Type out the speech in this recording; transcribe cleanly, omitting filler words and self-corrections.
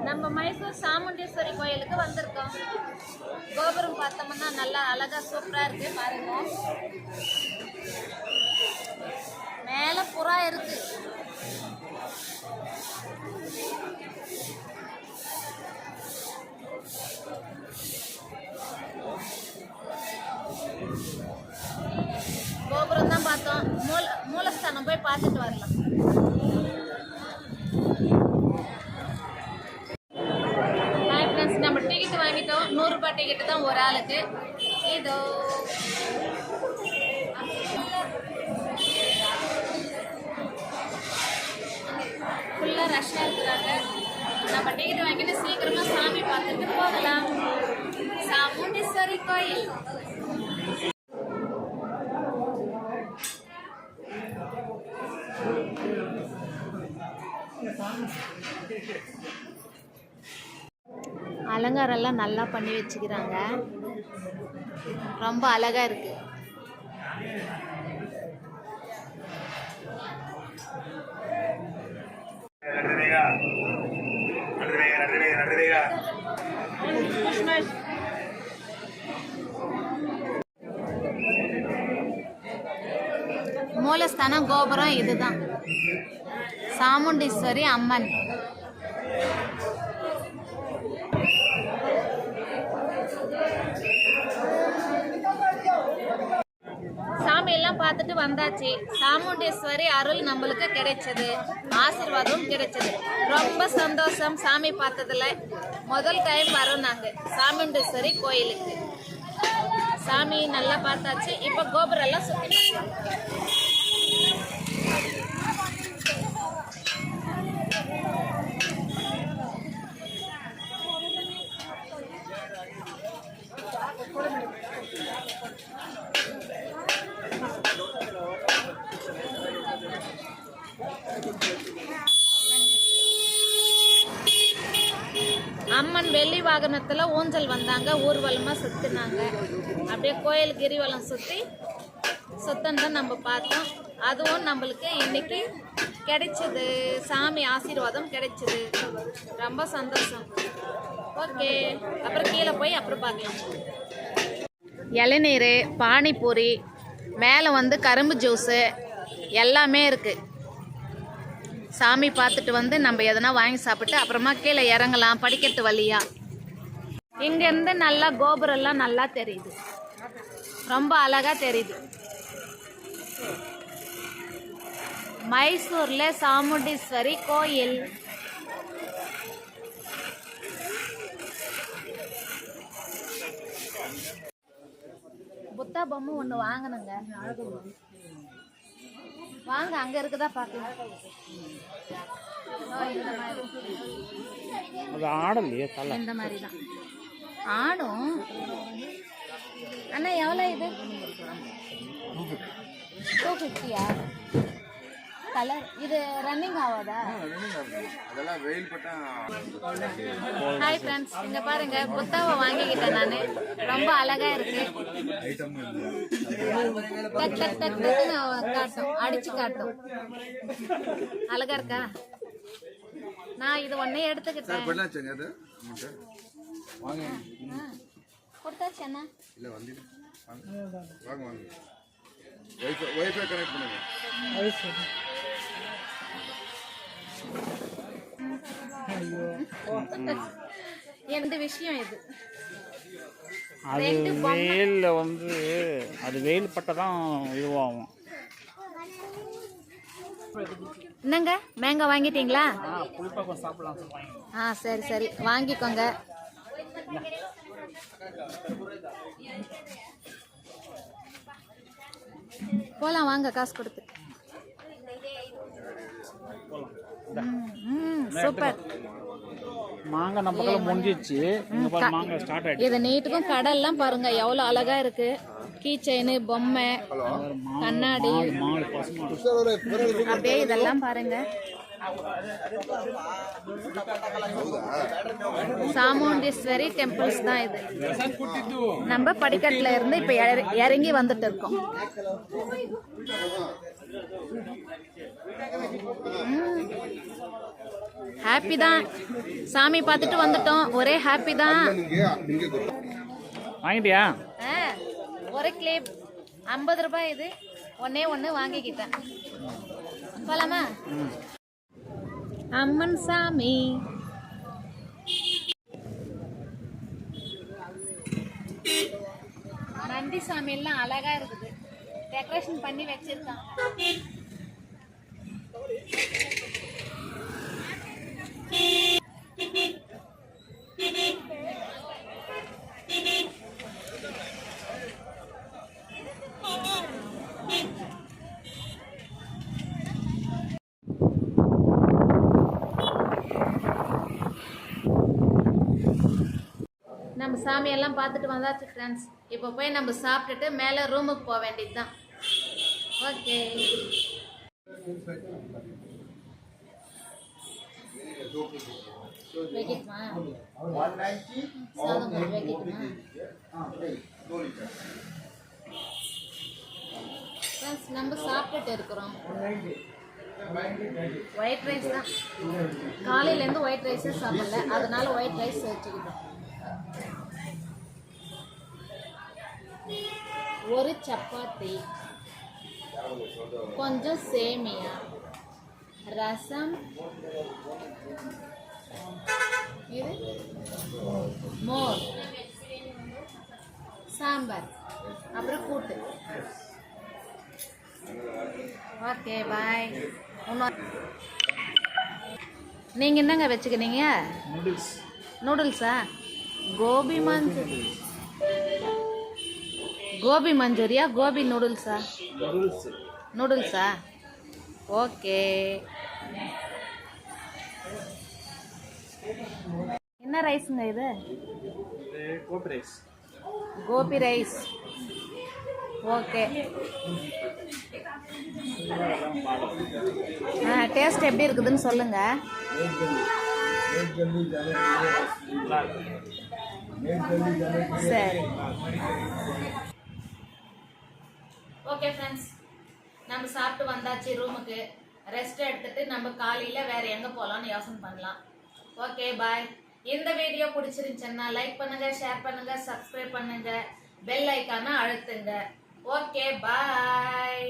நம்ம மைசூர் சாமுண்டீஸ்வரி கோயிலுக்கு வந்திருக்கோம். கோபுரம் பார்த்தோம்னா நல்லா அழகா சூப்பரா இருக்கு பாருங்க. மேல புறா இருக்கு. கோபுரம் தான் பார்த்தோம். மூலஸ்தானம் போய் பார்த்துட்டு வரலாம். ஹாய் ஃப்ரெண்ட்ஸ், நம்ம டிக்கெட் வாங்கிட்டோம். 100 ரூபாய் டிக்கெட்டு தான் ஒரு ஆளுக்கு. இதோ ஃபுல்லாக ரஷ்ஷாக இருக்கிறாங்க. நம்ம டிக்கெட் வாங்கிட்டு சீக்கிரமாக சாமி பார்த்துட்டு போகலாம். சாமுண்டீஸ்வரி கோயில். அலங்காரம் எல்லாம் நல்லா பண்ணி வச்சுக்கிறாங்க. ரொம்ப அழகா இருக்கு. மூலஸ்தானம் கோபுரம் இதுதான். சாமுண்டீஸ்வரி அம்மன். சாமி எல்லாம் பார்த்துட்டு வந்தாச்சு. சாமுண்டீஸ்வரி அருள் நம்மளுக்கு கிடைச்சது, ஆசீர்வாதம் கிடைச்சது. ரொம்ப சந்தோஷம் சாமி பார்த்ததுல. முதல் டைம் வரோம் நாங்கள் சாமுண்டீஸ்வரி கோயிலுக்கு. சாமி நல்லா பார்த்தாச்சு. இப்போ கோபுரம் எல்லாம் சுற்றி அம்மன் வெள்ளி வாகனத்துல ஊஞ்சல் வந்தாங்க. ஊர்வலமா சுத்தினாங்க. அப்படியே கோயில் கிரிவலம் சுத்தம் நம்ம பார்த்தோம். அதுவும் நம்மளுக்கு இன்னைக்கு கிடைச்சது. சாமி ஆசீர்வாதம் கிடைச்சது. ரொம்ப சந்தோஷம். ஓகே, அப்புறம் கீழே போய் அப்புறம் பார்க்கலாம். இளநீர், பானிபூரி, மேலே கரும்பு ஜூஸு எல்லாமே இருக்குது. சாமி பார்த்துட்டு நம்ம எதனா வாங்கி சாப்பிட்டு அப்புறமா கீழே இறங்கலாம் படிக்கட்டு வழியா. இங்கேருந்து நல்லா கோபுரம்லாம் நல்லா தெரியுது. ரொம்ப அழகா தெரியுது. மைசூர்ல சாமுண்டீஸ்வரி கோயில். புத்தா பொம்மை ஒன்று வாங்கணுங்க. வாங்க, அங்க இருக்குதா பார்க்கலாம். இந்த மாதிரி தான் ஆடும். அண்ணா எவ்வளோ இது? 250யா? கலர் இது ரன்னிங் ஆகாதா? ஹாய் ஃப்ரெண்ட்ஸ், இங்க பாருங்க புத்தாவை வாங்கிக்கிட்டேன் நான். ரொம்ப அழகா இருக்கு. காட்டும், அடிச்சு காட்டும். அழகா இருக்கா? நான் இது ஒன்னே எடுத்துக்கிட்டேன். கொடுத்தாச்சு அண்ணா. எந்த விஷயம் இது? அது வெயில்ல அது வெயில் பட்டதான் இதுவாகும். என்னங்க மேங்கா வாங்கிட்டீங்களா? சரி சரி வாங்கிக்கோங்க. போலாம் வாங்க, காசு கொடுத்து. சூப்பர். மாங்காய் நம்ம பக்கத்துல முடிஞ்சிச்சு. மாங்காய் ஸ்டார்ட் ஆயிடுச்சு. இது நீட்டுக்கும் கடல்லாம் பாருங்க எவ்வளவு அழகா இருக்கு. கீ செயின், பொம்மை, கண்ணாடி, அப்படியே இதெல்லாம் பாருங்க. சாமுண்டீஸ்வரி டெம்பிள்ஸ் தான் இது. நம்ம படிக்கட்டுல இருந்து இப்ப இறங்கி வந்துட்டு இருக்கோம். ஹாப்பி தான். சாமி பார்த்துட்டு வந்துட்டோம். ஒரே ஹாப்பி தான். வாங்கிட்டியா? ஆ, ஒரு கிளிப் 50 ரூபாய். இது ஒன்னே ஒன்று வாங்கிக்கிட்டேன். போலாமா? அம்மன் சாமி. நந்தி சாமி எல்லாம் அழகா இருக்குது. டெக்கரேஷன் பண்ணி வச்சிருக்காங்க. நம்ம சாமியெல்லாம் பார்த்துட்டு வந்தாச்சு ஃப்ரெண்ட்ஸ். இப்போ போய் நம்ம சாப்பிட்டுட்டு மேலே ரூமுக்கு போக வேண்டியது தான். ஓகே. வைக்கட்டுமா? சாதம் கொஞ்சம் வைக்கட்டுமா? ஃப்ரெண்ட்ஸ், நம்ம சாப்பிட்டுட்டு இருக்கிறோம். ஒயிட் ரைஸ் தான். காலையிலேருந்து ஒயிட் ரைஸே சாப்பிடல, அதனால ஒயிட் ரைஸ் வச்சுக்கிட்டோம். ஒரு சப்பாத்தி, கொஞ்சம் சேமியா, ரசம், இது மோர், சாம்பார், அப்புறம் கூட்டு. ஓகே, பாய். நீங்கள் என்னங்க வச்சுக்கினீங்க? நூடுல்ஸா? கோபி மஞ்சூரியா, கோபி நூடுல்ஸா? நூடுல்ஸா? ஓகே. என்ன ரைஸுங்க இது? கோபி ரைஸ். ஓகே. டேஸ்ட் எப்படி இருக்குதுன்னு சொல்லுங்க. சரி. ஓகே ஃப்ரெண்ட்ஸ், நம்ம சாப்பிட்டு வந்தாச்சு ரூமுக்கு. ரெஸ்ட் எடுத்துட்டு நம்ம காலையில் வேற எங்கே போகலான்னு யோசனை பண்ணலாம். ஓகே, பாய். இந்த வீடியோ பிடிச்சிருந்துச்சுன்னா லைக் பண்ணுங்க, ஷேர் பண்ணுங்க, சப்ஸ்கிரைப் பண்ணுங்க, பெல் ஐக்கானை அழுத்துங்க. ஓகே, பாய்.